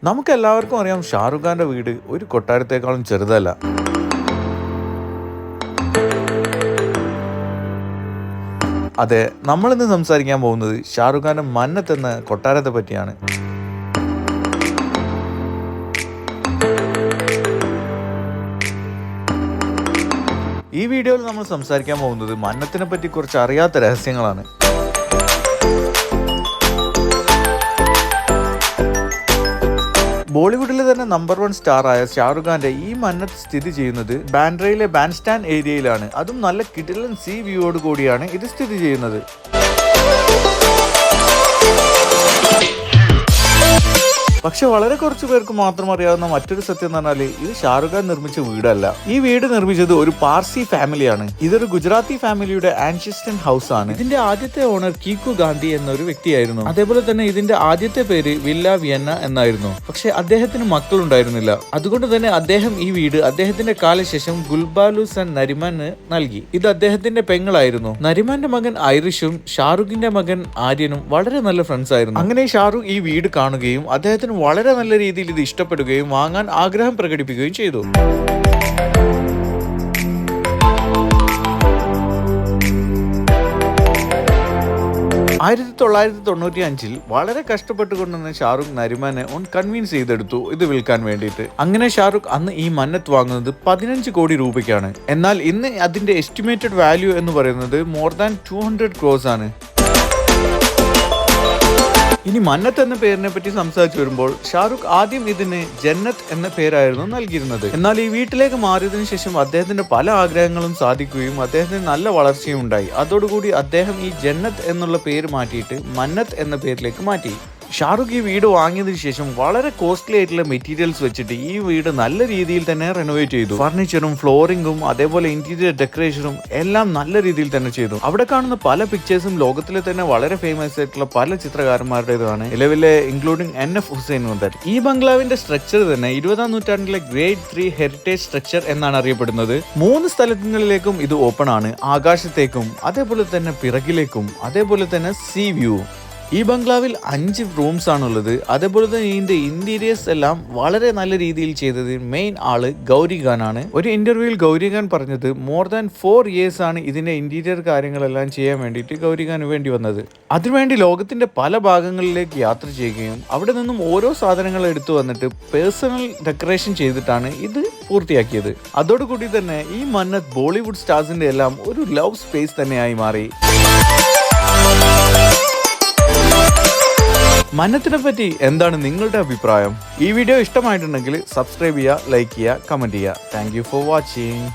നമുക്ക് എല്ലാവർക്കും അറിയാം ഷാറുഖ് ഖാന്റെ വീട് ഒരു കൊട്ടാരത്തെക്കാളും ചെറുതല്ല. അതെ, നമ്മളിന്ന് സംസാരിക്കാൻ പോകുന്നത് ഷാറുഖ് ഖാന്റെ മന്നത്ത് എന്ന കൊട്ടാരത്തെ പറ്റിയാണ്. ഈ വീഡിയോയിൽ നമ്മൾ സംസാരിക്കാൻ പോകുന്നത് മന്നത്തിനെ പറ്റി കുറച്ച് അറിയാത്ത രഹസ്യങ്ങളാണ്. ബോളിവുഡിലെ തന്നെ നമ്പർ 1 സ്റ്റാർ ആയ ഷാറുഖ് ഖാന്റെ ഈ മന്നത്ത് സ്ഥിതി ചെയ്യുന്നത് ബാൻഡ്രയിലെ ബാൻഡ് സ്റ്റാൻഡ് ഏരിയയിലാണ്. അതും നല്ല കിടിലൻ സീ വ്യൂയോട് കൂടിയാണ് ഇത് സ്ഥിതി ചെയ്യുന്നത്. പക്ഷെ വളരെ കുറച്ച് പേർക്ക് മാത്രം അറിയാവുന്ന മറ്റൊരു സത്യം എന്ന് പറഞ്ഞാൽ ഇത് ഷാറുഖ് ഖാൻ നിർമ്മിച്ച വീടല്ല. ഈ വീട് നിർമ്മിച്ചത് ഒരു പാർസി ഫാമിലിയാണ്. ഇതൊരു ഗുജറാത്തി ഫാമിലിയുടെ ആൻഷ്യസ്റ്റന്റ് ഹൗസ് ആണ്. ഇതിന്റെ ആദ്യത്തെ ഓണർ കീക്കു ഗാന്ധി എന്നൊരു വ്യക്തിയായിരുന്നു. അതേപോലെ തന്നെ ഇതിന്റെ ആദ്യത്തെ പേര് വില്ല വിയന്ന എന്നായിരുന്നു. പക്ഷെ അദ്ദേഹത്തിന് മക്കളുണ്ടായിരുന്നില്ല. അതുകൊണ്ട് തന്നെ അദ്ദേഹം ഈ വീട് അദ്ദേഹത്തിന്റെ കാലശേഷം ഗുൽബാലു സൻ നരിമാന് നൽകി. ഇത് അദ്ദേഹത്തിന്റെ പെങ്ങളായിരുന്നു. നരിമാന്റെ മകൻ ഐറിഷും ഷാറുഖിന്റെ മകൻ ആര്യനും വളരെ നല്ല ഫ്രണ്ട്സ് ആയിരുന്നു. അങ്ങനെ ഷാറുഖ് ഈ വീട് കാണുകയും അദ്ദേഹത്തിന് വളരെ നല്ല രീതിയിൽ ഇത് ഇഷ്ടപ്പെടുകയും വാങ്ങാൻ ആഗ്രഹം പ്രകടിപ്പിക്കുകയും ചെയ്തു. 1995 വളരെ കഷ്ടപ്പെട്ടുകൊണ്ടുതന്നെ ഷാറുഖ് നരിമാനെ കൺവിൻസ് ചെയ്തെടുത്തു ഇത് വിൽക്കാൻ വേണ്ടിയിട്ട്. അങ്ങനെ ഷാറുഖ് അന്ന് ഈ മന്നത്ത് വാങ്ങുന്നത് 15 കോടി രൂപയ്ക്കാണ്. എന്നാൽ ഇന്ന് അതിന്റെ എസ്റ്റിമേറ്റഡ് വാല്യൂ എന്ന് പറയുന്നത് മോർ ദാൻ 200 crores ആണ്. ഇനി മന്നത്ത് എന്ന പേരിനെ പറ്റി സംസാരിച്ചു വരുമ്പോൾ ഷാറുഖ് ആദ്യം ഇതിന് ജന്നത്ത് എന്ന പേരായിരുന്നു നൽകിയിരുന്നത്. എന്നാൽ ഈ വീട്ടിലേക്ക് മാറിയതിനു ശേഷം അദ്ദേഹത്തിന്റെ പല ആഗ്രഹങ്ങളും സാധിക്കുകയും അദ്ദേഹത്തിന് നല്ല വളർച്ചയും ഉണ്ടായി. അതോടുകൂടി അദ്ദേഹം ഈ ജന്നത്ത് എന്നുള്ള പേര് മാറ്റിയിട്ട് മന്നത്ത് എന്ന പേരിലേക്ക് മാറ്റി. ഷാറുഖ് ഈ വീട് വാങ്ങിയതിനു ശേഷം വളരെ കോസ്റ്റ്ലി ആയിട്ടുള്ള മെറ്റീരിയൽസ് വെച്ചിട്ട് ഈ വീട് നല്ല രീതിയിൽ തന്നെ റെനോവേറ്റ് ചെയ്തു. ഫർണിച്ചറും ഫ്ലോറിംഗും അതേപോലെ ഇന്റീരിയർ ഡെക്കറേഷനും എല്ലാം നല്ല രീതിയിൽ തന്നെ ചെയ്തു. അവിടെ കാണുന്ന പല പിക്ചേഴ്സും ലോകത്തിലെ തന്നെ വളരെ ഫേമസ് ആയിട്ടുള്ള പല ചിത്രകാരന്മാരുടേതാണ്. നിലവിലെ ഇൻക്ലൂഡിംഗ് NF ഹുസൈൻ മുതൽ. ഈ ബംഗ്ലാവിന്റെ സ്ട്രക്ചർ തന്നെ 20ാം നൂറ്റാണ്ടിലെ ഗ്രേഡ് 3 ഹെറിറ്റേജ് സ്ട്രക്ചർ എന്നാണ് അറിയപ്പെടുന്നത്. 3 സ്ഥലങ്ങളിലേക്കും ഇത് ഓപ്പൺ ആണ്. ആകാശത്തേക്കും അതേപോലെ തന്നെ പിറകിലേക്കും അതേപോലെ തന്നെ സീ വ്യൂ. ഈ ബംഗ്ലാവിൽ 5 റൂംസ് ആണുള്ളത്. അതേപോലെ തന്നെ ഇതിന്റെ ഇന്റീരിയേഴ്സ് എല്ലാം വളരെ നല്ല രീതിയിൽ ചെയ്തത് മെയിൻ ആള് ഗൗരി ഖാൻ ആണ്. ഒരു ഇന്റർവ്യൂവിൽ ഗൗരി ഖാൻ പറഞ്ഞത് മോർ ദാൻ 4 years ആണ് ഇതിന്റെ ഇന്റീരിയർ കാര്യങ്ങളെല്ലാം ചെയ്യാൻ വേണ്ടിയിട്ട് ഗൗരി ഖാന് വേണ്ടി വന്നത്. അതിനുവേണ്ടി ലോകത്തിന്റെ പല ഭാഗങ്ങളിലേക്ക് യാത്ര ചെയ്യുകയും അവിടെ നിന്നും ഓരോ സാധനങ്ങൾ എടുത്തു വന്നിട്ട് പേഴ്സണൽ ഡെക്കറേഷൻ ചെയ്തിട്ടാണ് ഇത് പൂർത്തിയാക്കിയത്. അതോടുകൂടി തന്നെ ഈ മന്നത്ത് ബോളിവുഡ് സ്റ്റാർസിന്റെ എല്ലാം ഒരു ലവ് സ്പേസ് തന്നെയായി മാറി. മന്നത്തിനെ പറ്റി എന്താണ് നിങ്ങളുടെ അഭിപ്രായം? ഈ വീഡിയോ ഇഷ്ടമായിട്ടുണ്ടെങ്കിൽ സബ്സ്ക്രൈബ് ചെയ്യുക, ലൈക്ക് ചെയ്യുക, കമന്റ് ചെയ്യുക. Thank you for watching.